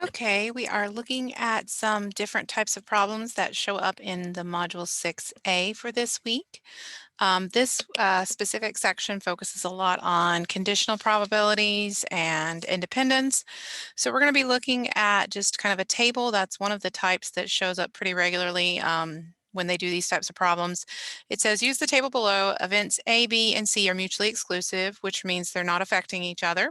Okay, we are looking at some different types of problems that show up in the Module 6A for this week. This specific section focuses a lot on conditional probabilities and independence. So we're going to be looking at just kind of a table. That's one of the types that shows up pretty regularly when they do these types of problems. It says use the table below. Events A, B, and C are mutually exclusive, which means they're not affecting each other.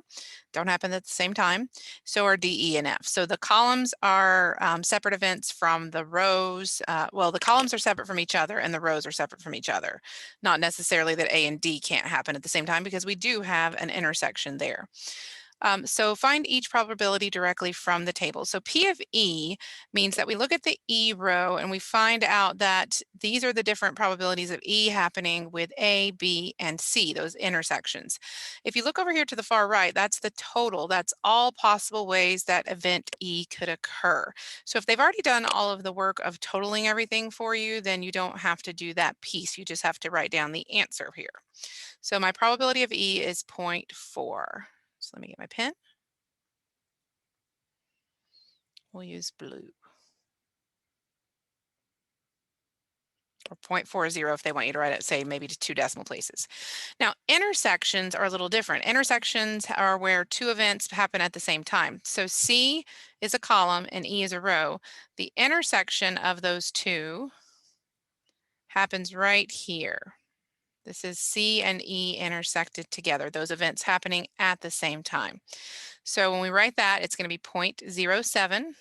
Don't happen at the same time. So are D, E, and F. So the columns are separate events from the rows. Well, the columns are separate from each other and the rows are separate from each other. Not necessarily that A and D can't happen at the same time because we do have an intersection there. So find each probability directly from the table. So P of E means that we look at the E row and we find out that these are the different probabilities of E happening with A, B, and C, those intersections. If you look over here to the far right, that's the total. That's all possible ways that event E could occur. So if they've already done all of the work of totaling everything for you, then you don't have to do that piece. You just have to write down the answer here. So my probability of E is 0.4. So let me get my pen. We'll use blue. Or 0.40 if they want you to write it, say maybe to 2 decimal places. Now, intersections are a little different. Intersections are where two events happen at the same time. So C is a column and E is a row. The intersection of those two happens right here. This is C and E intersected together, those events happening at the same time. So when we write that, it's going to be 0.07.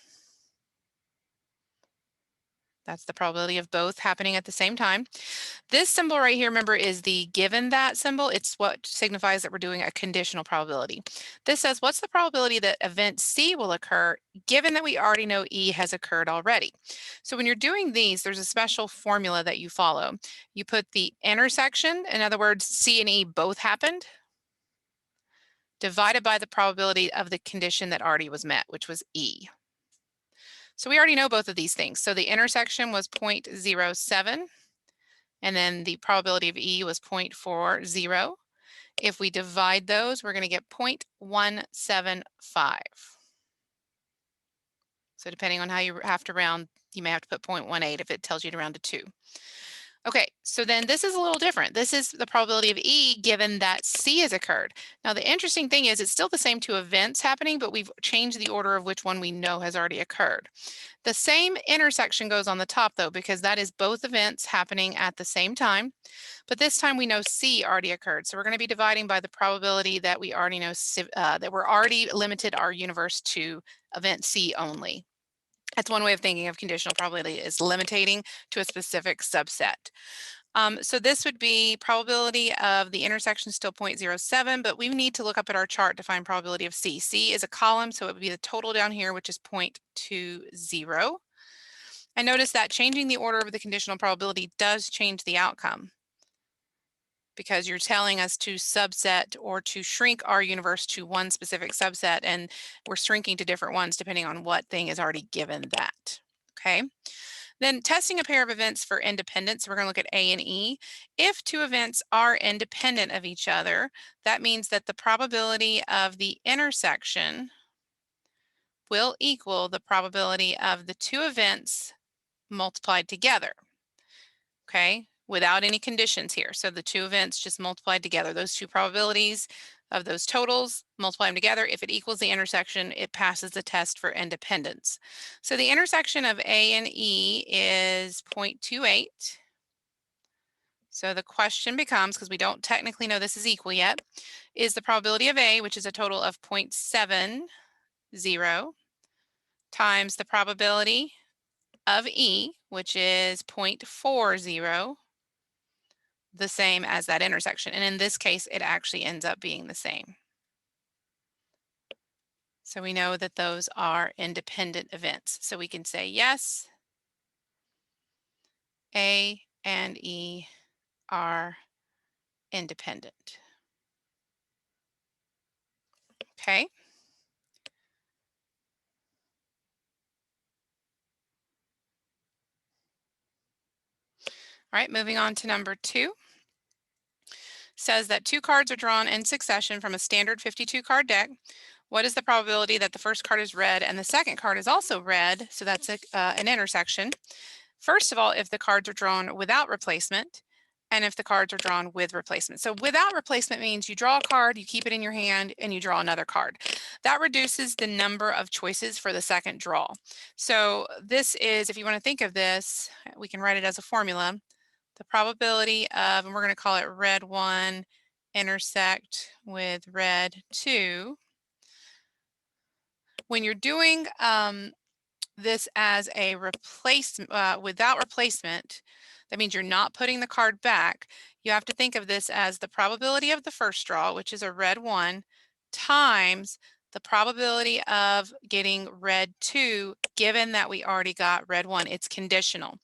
That's the probability of both happening at the same time. This symbol right here, remember, is the given that symbol. It's what signifies that we're doing a conditional probability. This says, what's the probability that event C will occur, given that we already know E has occurred already? So when you're doing these, there's a special formula that you follow. You put the intersection, in other words, C and E both happened, divided by the probability of the condition that already was met, which was E. So we already know both of these things. So the intersection was 0.07, and then the probability of E was 0.40. If we divide those, we're going to get 0.175. So depending on how you have to round, you may have to put 0.18 if it tells you to round to 2. Okay, so then this is a little different. This is the probability of E given that C has occurred. Now, the interesting thing is it's still the same two events happening, but we've changed the order of which one we know has already occurred. The same intersection goes on the top, though, because that is both events happening at the same time. But this time we know C already occurred. So we're going to be dividing by the probability that we already know that we're already limited our universe to event C only. That's one way of thinking of conditional probability, is limiting to a specific subset. So this would be probability of the intersection still 0.07, but we need to look up at our chart to find probability of C. C is a column, so it would be the total down here, which is 0.20. I notice that changing the order of the conditional probability does change the outcome, because you're telling us to subset or to shrink our universe to one specific subset, and we're shrinking to different ones depending on what thing is already given that. Okay. Then testing a pair of events for independence, we're going to look at A and E. If two events are independent of each other, that means that the probability of the intersection will equal the probability of the two events multiplied together. Okay, without any conditions here. So the two events just multiplied together. Those two probabilities of those totals, multiply them together. If it equals the intersection, it passes the test for independence. So the intersection of A and E is 0.28. So the question becomes, because we don't technically know this is equal yet, is the probability of A, which is a total of 0.70, times the probability of E, which is 0.40, the same as that intersection. And in this case, it actually ends up being the same. So we know that those are independent events. So we can say yes, A and E are independent. Okay. All right, moving on to number 2. Says that 2 cards are drawn in succession from a standard 52 card deck. What is the probability that the first card is red and the second card is also red? So that's an intersection. First of all, if the cards are drawn without replacement, and if the cards are drawn with replacement. So without replacement means you draw a card, you keep it in your hand, and you draw another card. That reduces the number of choices for the second draw. So this is, if you want to think of this, we can write it as a formula. The probability of, and we're going to call it red 1 intersect with red 2. When you're doing this as a replacement, without replacement, that means you're not putting the card back. You have to think of this as the probability of the first draw, which is a red 1, times the probability of getting red 2, given that we already got red 1. It's conditional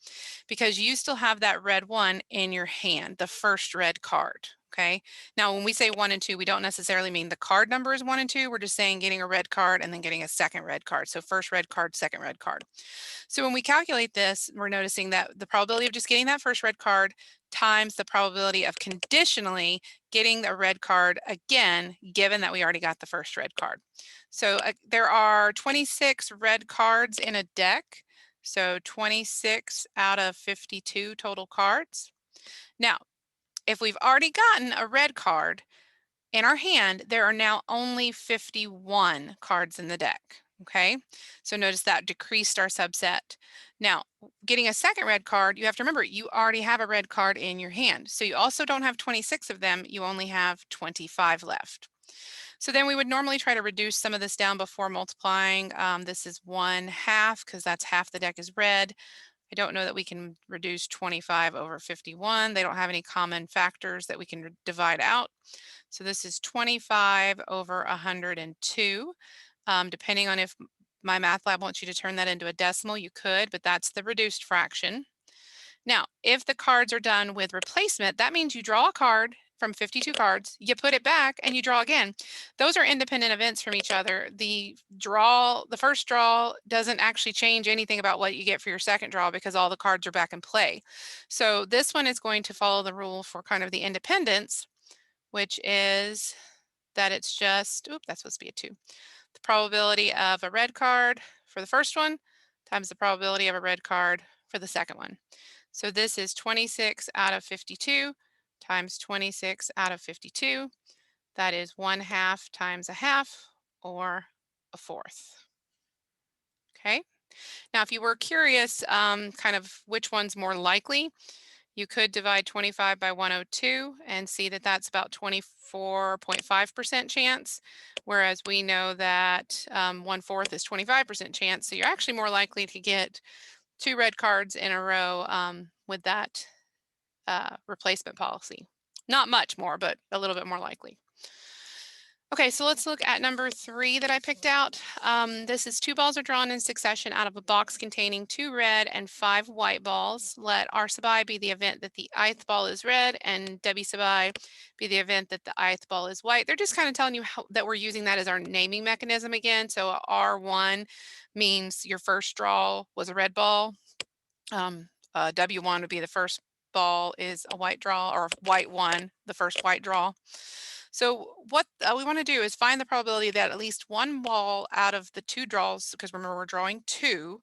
because you still have that red 1 in your hand, the first red card. Okay. Now, when we say 1 and 2, we don't necessarily mean the card number is 1 and 2. We're just saying getting a red card and then getting a second red card. So first red card, second red card. So when we calculate this, we're noticing that the probability of just getting that first red card times the probability of conditionally getting a red card again, given that we already got the first red card. So there are 26 red cards in a deck. So 26 out of 52 total cards. Now, if we've already gotten a red card in our hand, there are now only 51 cards in the deck. Okay, so notice that decreased our subset. Now, getting a second red card, you have to remember you already have a red card in your hand. So you also don't have 26 of them, you only have 25 left. So then we would normally try to reduce some of this down before multiplying. This is 1/2 because that's half the deck is red. I don't know that we can reduce 25 over 51. They don't have any common factors that we can divide out. So this is 25 over 102. Depending on if my math lab wants you to turn that into a decimal, you could, but that's the reduced fraction. Now, if the cards are done with replacement, that means you draw a card from 52 cards, you put it back and you draw again. Those are independent events from each other. The first draw doesn't actually change anything about what you get for your second draw because all the cards are back in play. So this one is going to follow the rule for kind of the independence, which is that it's just, that's supposed to be a 2. The probability of a red card for the first one times the probability of a red card for the second one. So this is 26 out of 52 times 26 out of 52. That is 1/2 times a half, or a fourth. Okay. Now, if you were curious, kind of which one's more likely, you could divide 25 by 102 and see that that's about 24.5% chance, whereas we know that 1/4 is 25% chance. So you're actually more likely to get 2 red cards in a row with that replacement policy. Not much more, but a little bit more likely. Okay, so let's look at number 3 that I picked out. This is 2 balls are drawn in succession out of a box containing 2 red and 5 white balls. Let R sub I be the event that the ith ball is red and W sub I be the event that the ith ball is white. They're just kind of telling you that we're using that as our naming mechanism again. So R1 means your first draw was a red ball. W1 would be the first ball is a white draw, or white 1, the first white draw. So what we want to do is find the probability that at least one ball out of the 2 draws, because remember we're drawing 2,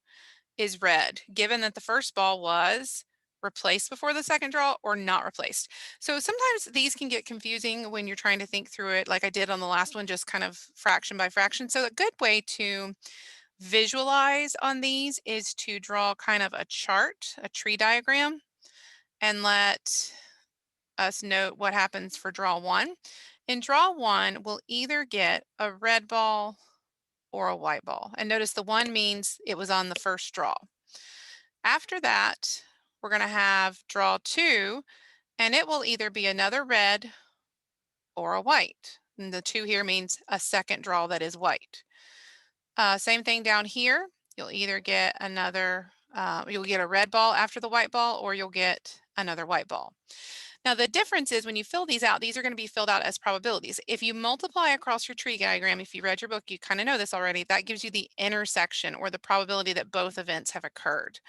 is red, given that the first ball was replaced before the second draw or not replaced. So sometimes these can get confusing when you're trying to think through it like I did on the last one, just kind of fraction by fraction. So a good way to visualize on these is to draw kind of a chart, a tree diagram, and let us note what happens for draw 1. In draw 1, we'll either get a red ball or a white ball. And notice the 1 means it was on the first draw. After that, we're going to have draw 2, and it will either be another red or a white. And the 2 here means a second draw that is white. Same thing down here. You'll either get you'll get a red ball after the white ball, or you'll get another white ball. Now, the difference is when you fill these out, these are going to be filled out as probabilities. If you multiply across your tree diagram, if you read your book, you kind of know this already, that gives you the intersection, or the probability that both events have occurred.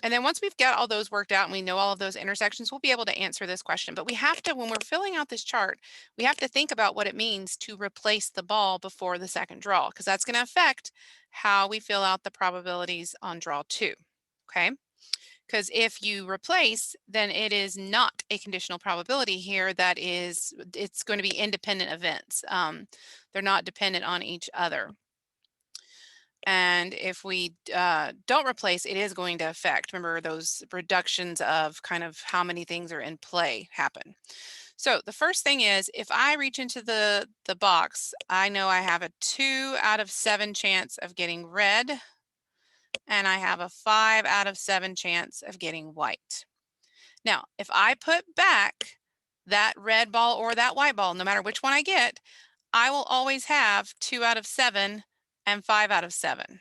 And then once we've got all those worked out and we know all of those intersections, we'll be able to answer this question. But we have to, when we're filling out this chart, we have to think about what it means to replace the ball before the second draw, because that's going to affect how we fill out the probabilities on draw 2. Okay. Because if you replace, then it is not a conditional probability here. That is, it's going to be independent events. They're not dependent on each other. And if we don't replace, it is going to affect, remember, those reductions of kind of how many things are in play happen. So the first thing is, if I reach into the box, I know I have a 2 out of 7 chance of getting red, and I have a 5 out of 7 chance of getting white. Now, if I put back that red ball or that white ball, no matter which one I get, I will always have 2 out of 7 and 5 out of 7.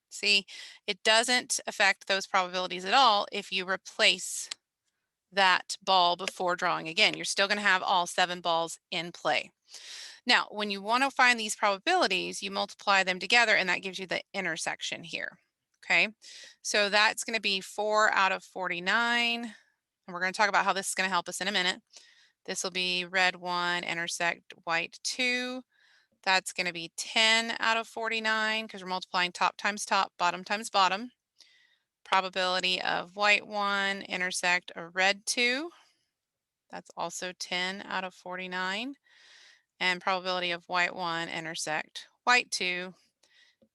See, it doesn't affect those probabilities at all if you replace that ball before drawing again. You're still going to have all 7 balls in play. Now, when you want to find these probabilities, you multiply them together, and that gives you the intersection here. Okay, so that's going to be 4 out of 49. And we're going to talk about how this is going to help us in a minute. This will be red 1 intersect white 2. That's going to be 10 out of 49 because we're multiplying top times top, bottom times bottom. Probability of white 1 intersect a red 2. That's also 10 out of 49. And probability of white 1 intersect white 2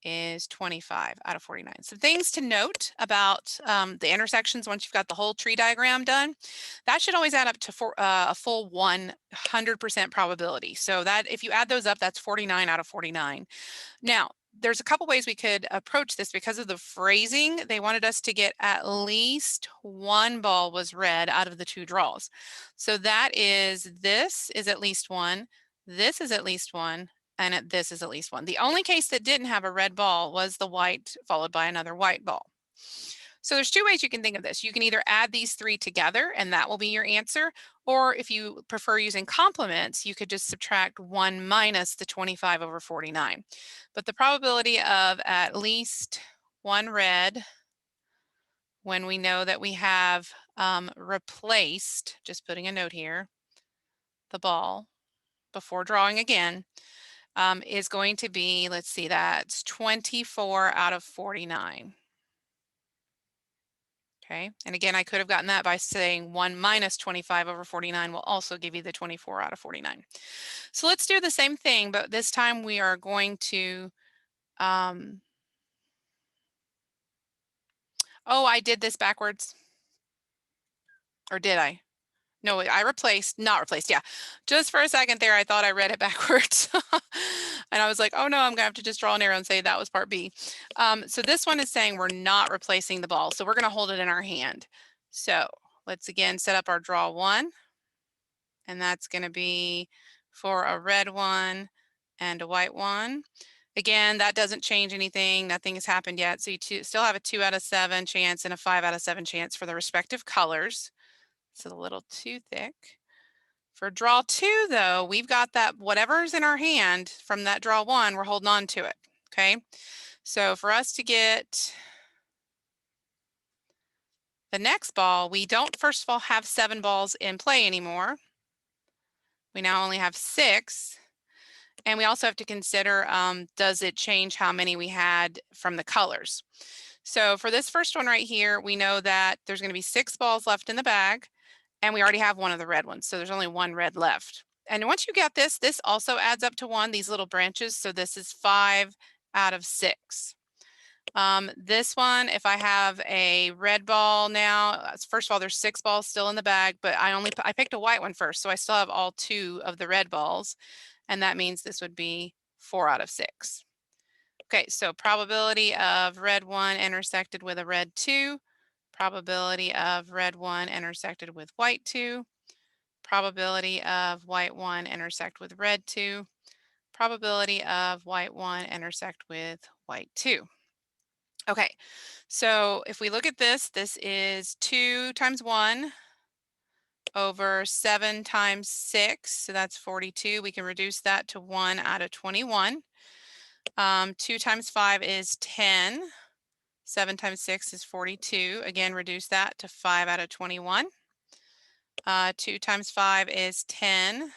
is 25 out of 49. So things to note about the intersections once you've got the whole tree diagram done, that should always add up to a full 100% probability. So that if you add those up, that's 49 out of 49. Now, there's a couple ways we could approach this because of the phrasing. They wanted us to get at least one ball was red out of the 2 draws. So that is, this is at least 1, this is at least 1, and this is at least 1. The only case that didn't have a red ball was the white followed by another white ball. So there's 2 ways you can think of this. You can either add these 3 together and that will be your answer, or if you prefer using complements, you could just subtract 1 minus the 25 over 49. But the probability of at least 1 red, when we know that we have replaced, just putting a note here, the ball before drawing again, is going to be, let's see, that's 24 out of 49. Okay, and again, I could have gotten that by saying 1 minus 25 over 49 will also give you the 24 out of 49. So let's do the same thing, but this time we are going to, oh, I did this backwards. Or did I? No, I not replaced, yeah. Just for a second there, I thought I read it backwards. And I was like, oh no, I'm gonna have to just draw an arrow and say that was part B. So this one is saying we're not replacing the ball. So we're gonna hold it in our hand. So let's again set up our draw 1. And that's gonna be for a red 1 and a white 1. Again, that doesn't change anything. Nothing has happened yet. So you still have a 2 out of 7 chance and a 5 out of 7 chance for the respective colors. It's a little too thick. For draw 2, though, we've got that whatever's in our hand from that draw 1, we're holding on to it, okay? So for us to get the next ball, we don't, first of all, have 7 balls in play anymore. We now only have 6. And we also have to consider, does it change how many we had from the colors? So for this first one right here, we know that there's going to be 6 balls left in the bag. And we already have one of the red ones, so there's only 1 red left. And once you get this, this also adds up to 1, these little branches, so this is 5 out of 6. This one, if I have a red ball now, first of all, there's 6 balls still in the bag, but I picked a white one first, so I still have all 2 of the red balls, and that means this would be 4 out of 6. Okay, so probability of red 1 intersected with a red 2, probability of red 1 intersected with white 2, probability of white 1 intersect with red 2, probability of white 1 intersect with white 2. Okay, so if we look at this, this is 2 times 1 over 7 times 6, so that's 42. We can reduce that to 1 out of 21. 2 times 5 is 10. 7 times 6 is 42. Again, reduce that to 5 out of 21. 2 times 5 is 10.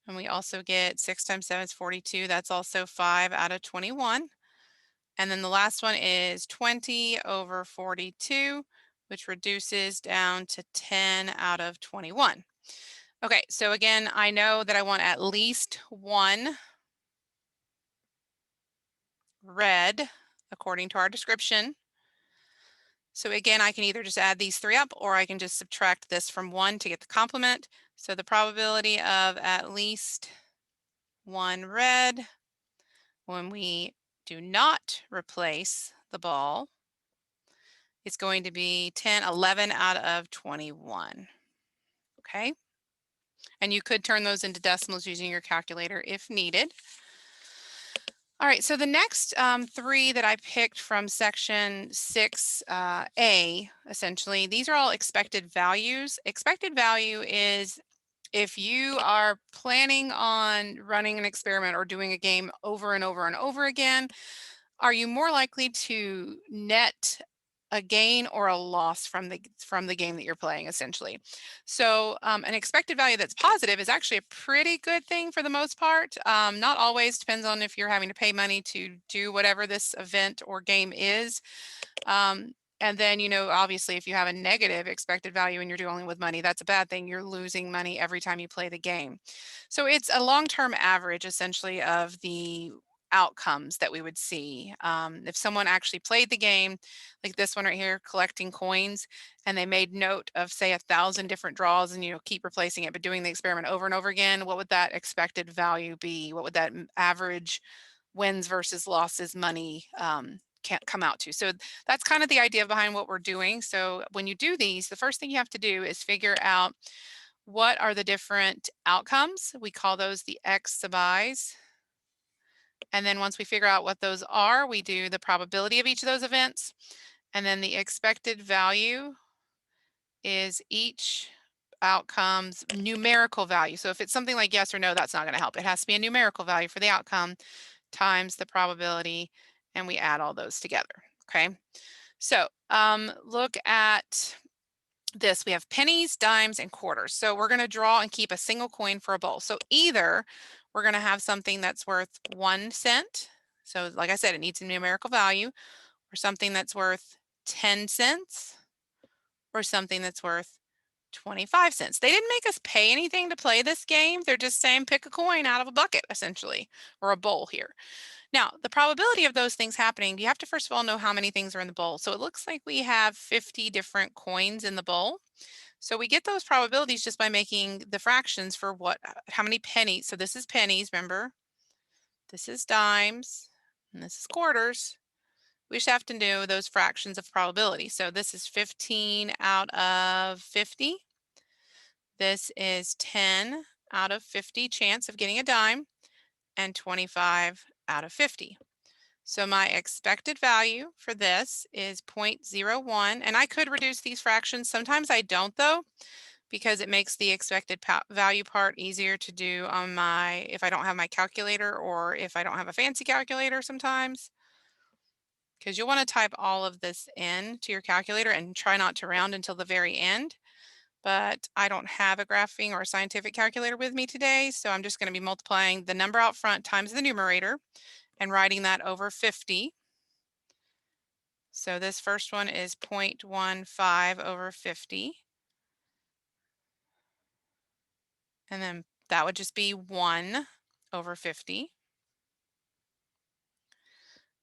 And we also get 6 times 7 is 42. That's also 5 out of 21. And then the last one is 20 over 42, which reduces down to 10 out of 21. Okay, so again, I know that I want at least one red according to our description. So again, I can either just add these three up or I can just subtract this from 1 to get the complement. So the probability of at least one red when we do not replace the ball is going to be 11 out of 21. Okay. And you could turn those into decimals using your calculator if needed. All right, so the next three that I picked from section 6A, essentially, these are all expected values. Expected value is if you are planning on running an experiment or doing a game over and over and over again, are you more likely to net a gain or a loss from the game that you're playing, essentially? So an expected value that's positive is actually a pretty good thing for the most part. Not always, depends on if you're having to pay money to do whatever this event or game is. And then, obviously, if you have a negative expected value and you're dealing with money, that's a bad thing. You're losing money every time you play the game. So it's a long-term average, essentially, of the outcomes that we would see. If someone actually played the game, like this one right here, collecting coins, and they made note of, say, 1,000 different draws and, keep replacing it, but doing the experiment over and over again, what would that expected value be? What would that average wins versus losses money can't come out to? So that's kind of the idea behind what we're doing. So when you do these, the first thing you have to do is figure out what are the different outcomes. We call those the X sub i's. And then once we figure out what those are, we do the probability of each of those events. And then the expected value is each outcome's numerical value. So if it's something like yes or no, that's not going to help. It has to be a numerical value for the outcome times the probability, and we add all those together. Okay. So look at this. We have pennies, dimes, and quarters. So we're going to draw and keep a single coin for a bowl. So either we're going to have something that's worth 1 cent. So like I said, it needs a numerical value, or something that's worth 10 cents, or something that's worth 25 cents. They didn't make us pay anything to play this game. They're just saying pick a coin out of a bucket, essentially, or a bowl here. Now, the probability of those things happening, you have to first of all know how many things are in the bowl. So it looks like we have 50 different coins in the bowl. So we get those probabilities just by making the fractions for how many pennies. So this is pennies, remember? This is dimes, and this is quarters. We just have to know those fractions of probability. So this is 15 out of 50. This is 10 out of 50 chance of getting a dime, and 25 out of 50. So my expected value for this is 0.01, and I could reduce these fractions. Sometimes I don't though, because it makes the expected value part easier to do on if I don't have my calculator, or if I don't have a fancy calculator sometimes. Because you'll want to type all of this in to your calculator and try not to round until the very end. But I don't have a graphing or a scientific calculator with me today, so I'm just going to be multiplying the number out front times the numerator and writing that over 50. So this first one is 0.15 over 50. And then that would just be 1 over 50.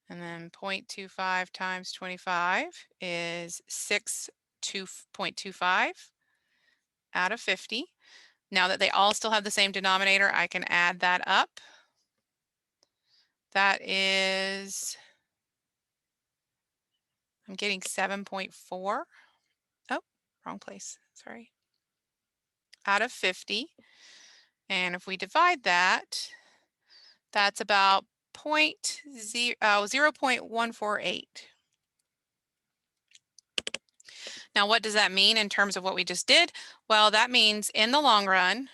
And then 0.25 times 25 is 0.25 out of 50. Now that they all still have the same denominator, I can add that up. That is, I'm getting 7.4. Oh, wrong place, sorry. Out of 50. And if we divide that, that's about 0.148. Now, what does that mean in terms of what we just did? Well, that means in the long run,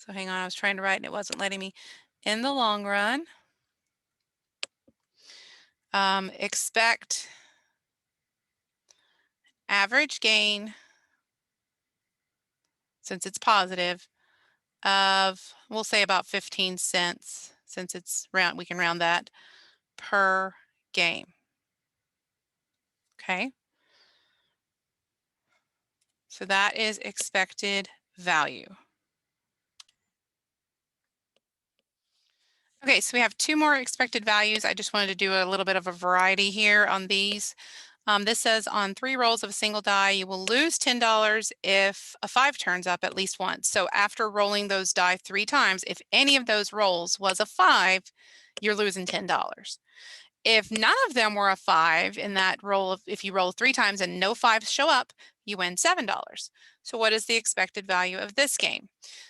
So hang on, I was trying to write and it wasn't letting me. In the long run, expect average gain, since it's positive, of, we'll say about 15 cents, since it's round, we can round that, per game. Okay. So that is expected value. Okay, so we have two more expected values. I just wanted to do a little bit of a variety here on these. This says on 3 rolls of a single die, you will lose $10 if a 5 turns up at least once. So after rolling those die 3 times, if any of those rolls was a 5, you're losing $10. If none of them were a 5 in that roll, if you roll 3 times and no 5s show up, you win $7. So what is the expected value of this game?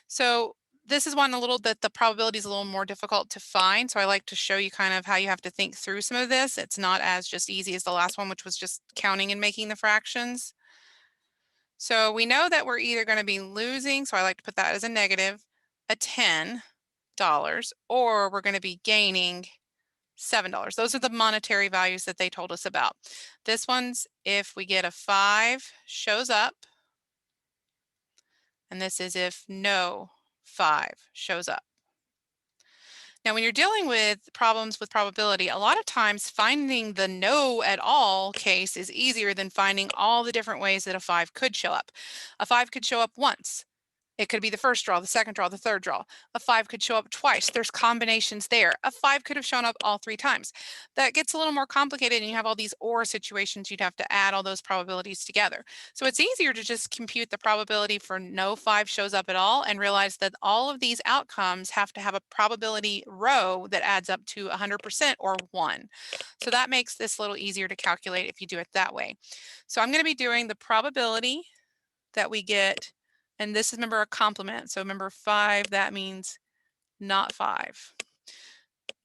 So this is one a little bit, the probability is a little more difficult to find. So I like to show you kind of how you have to think through some of this. It's not as just easy as the last one, which was just counting and making the fractions. So we know that we're either going to be losing, so I like to put that as a negative, a $10, or we're going to be gaining $7. Those are the monetary values that they told us about. This one's if we get a 5 shows up, and this is if no 5 shows up. Now, when you're dealing with problems with probability, a lot of times finding the no at all case is easier than finding all the different ways that a 5 could show up. A 5 could show up once. It could be the first draw, the second draw, the third draw. A 5 could show up twice. There's combinations there. A 5 could have shown up all 3 times. That gets a little more complicated, and you have all these or situations. You'd have to add all those probabilities together. So it's easier to just compute the probability for no 5 shows up at all and realize that all of these outcomes have to have a probability row that adds up to 100% or 1. So that makes this a little easier to calculate if you do it that way. So I'm going to be doing the probability that we get. And this is, remember, a complement. So remember 5, that means not 5.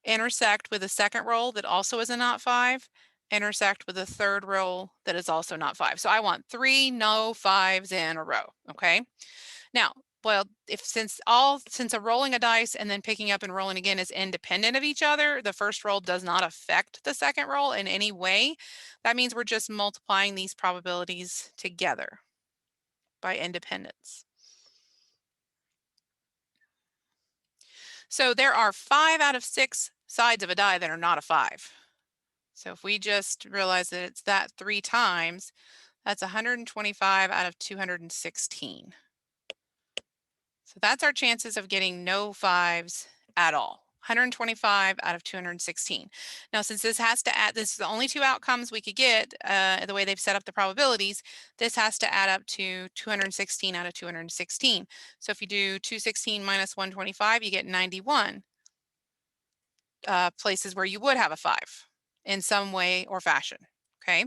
Intersect with a second roll that also is a not 5. Intersect with a third roll that is also not 5. So I want 3 no 5s in a row, okay? Now, well, since a rolling a dice and then picking up and rolling again is independent of each other, the first roll does not affect the second roll in any way. That means we're just multiplying these probabilities together by independence. So there are 5 out of 6 sides of a die that are not a 5. So if we just realize that it's that 3 times, that's 125 out of 216. So that's our chances of getting no 5s at all. 125 out of 216. Now, since this has to add, this is the only 2 outcomes we could get, the way they've set up the probabilities, this has to add up to 216 out of 216. So if you do 216 minus 125, you get 91 places where you would have a 5 in some way or fashion, okay?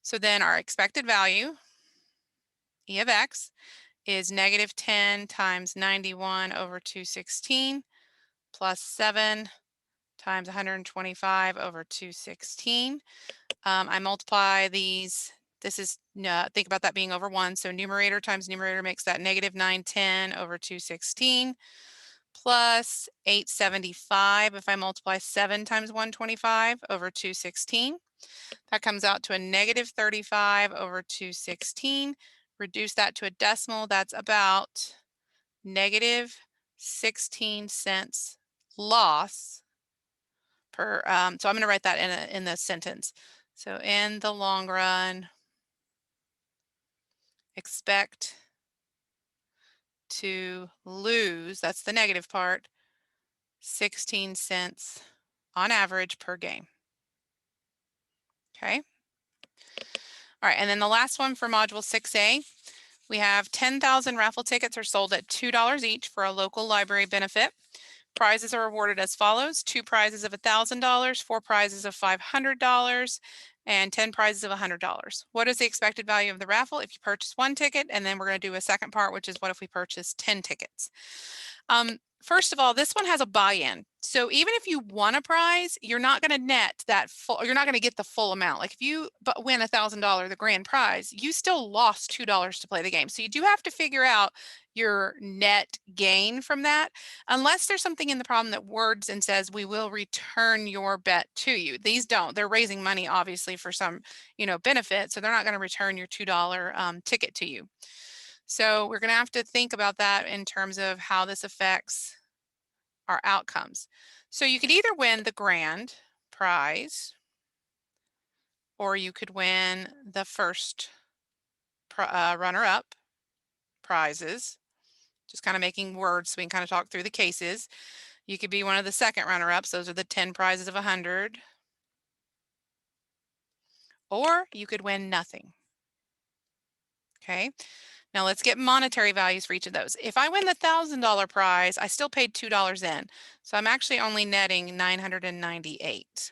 So then our expected value, E of x, is negative 10 times 91 over 216 plus 7 times 125 over 216. I multiply these. This is, think about that being over 1. So numerator times numerator makes that negative 910 over 216 plus 875 if I multiply 7 times 125 over 216. That comes out to a negative 35 over 216. Reduce that to a decimal, that's about negative 16 cents loss per, so I'm going to write that in the sentence. So in the long run, expect to lose, that's the negative part, 16 cents on average per game. Okay. All right, and then the last one for Module 6A, we have 10,000 raffle tickets are sold at $2 each for a local library benefit. Prizes are awarded as follows: 2 prizes of $1,000, 4 prizes of $500, and 10 prizes of $100. What is the expected value of the raffle if you purchase 1 ticket? And then we're going to do a second part, which is what if we purchase 10 tickets? First of all, this one has a buy-in. So even if you won a prize, you're not going to net that full, you're not going to get the full amount. Like if you win $1,000, the grand prize, you still lost $2 to play the game. So you do have to figure out your net gain from that, unless there's something in the problem that words and says, we will return your bet to you. These don't. They're raising money, obviously, for some, benefit. So they're not going to return your $2 ticket to you. So we're going to have to think about that in terms of how this affects our outcomes. So you could either win the grand prize, or you could win the first runner-up prizes. Just kind of making words so we can kind of talk through the cases. You could be one of the second runner-ups. Those are the 10 prizes of 100. Or you could win nothing. Okay. Now let's get monetary values for each of those. If I win the $1,000 prize, I still paid $2 in. So I'm actually only netting $998.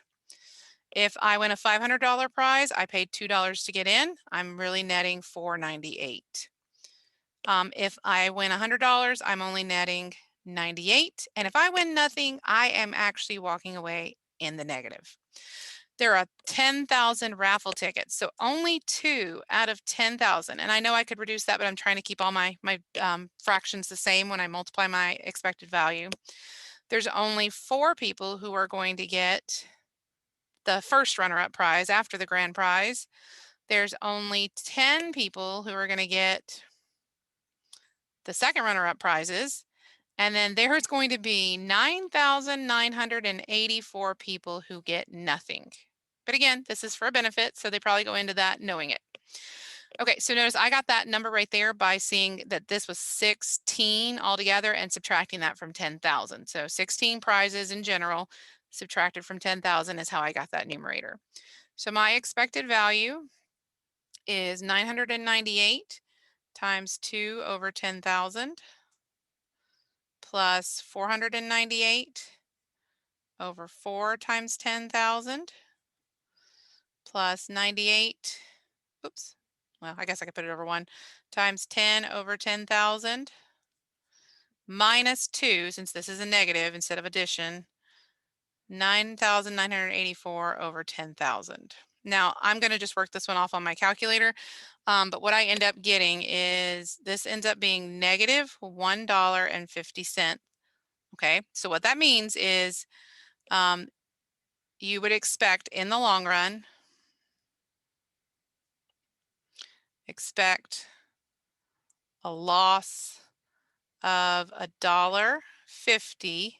If I win a $500 prize, I paid $2 to get in. I'm really netting $498. If I win $100, I'm only netting $98. And if I win nothing, I am actually walking away in the negative. There are 10,000 raffle tickets, so only 2 out of 10,000. And I know I could reduce that, but I'm trying to keep all my fractions the same when I multiply my expected value. There's only 4 people who are going to get the first runner-up prize after the grand prize. There's only 10 people who are going to get the second runner-up prizes. And then there's going to be 9,984 people who get nothing. But again, this is for a benefit, so they probably go into that knowing it. Okay, so notice I got that number right there by seeing that this was 16 altogether and subtracting that from 10,000. So 16 prizes in general subtracted from 10,000 is how I got that numerator. So my expected value is 998 times 2 over 10,000 plus 498 over 4 times 10,000 plus 98, oops, well, I guess I could put it over 1, times 10 over 10,000 minus 2, since this is a negative instead of addition, 9,984 over 10,000. Now, I'm going to just work this one off on my calculator, but what I end up getting is this ends up being negative $1.50. Okay, so what that means is you would expect in the long run, expect a loss of $1.50,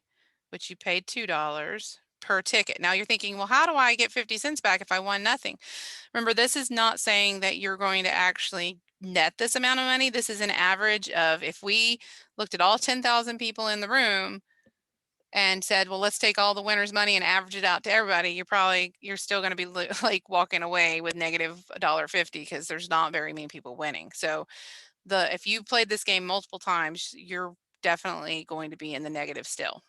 which you paid $2 per ticket. Now you're thinking, well, how do I get 50 cents back if I won nothing? Remember, this is not saying that you're going to actually net this amount of money. This is an average of, if we looked at all 10,000 people in the room and said, well, let's take all the winners' money and average it out to everybody, you're still going to be like walking away with negative $1.50 because there's not very many people winning. So if you played this game multiple times, you're definitely going to be in the negative still.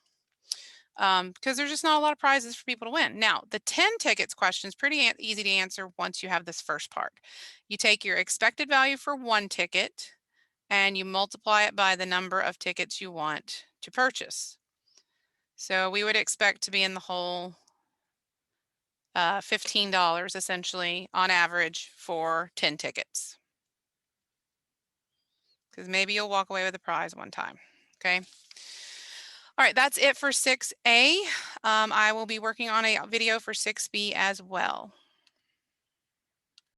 Because there's just not a lot of prizes for people to win. Now, the 10 tickets question is pretty easy to answer once you have this first part. You take your expected value for one ticket and you multiply it by the number of tickets you want to purchase. So we would expect to be in the hole $15 essentially on average for 10 tickets. Because maybe you'll walk away with a prize one time. Okay. All right, that's it for 6A. I will be working on a video for 6B as well.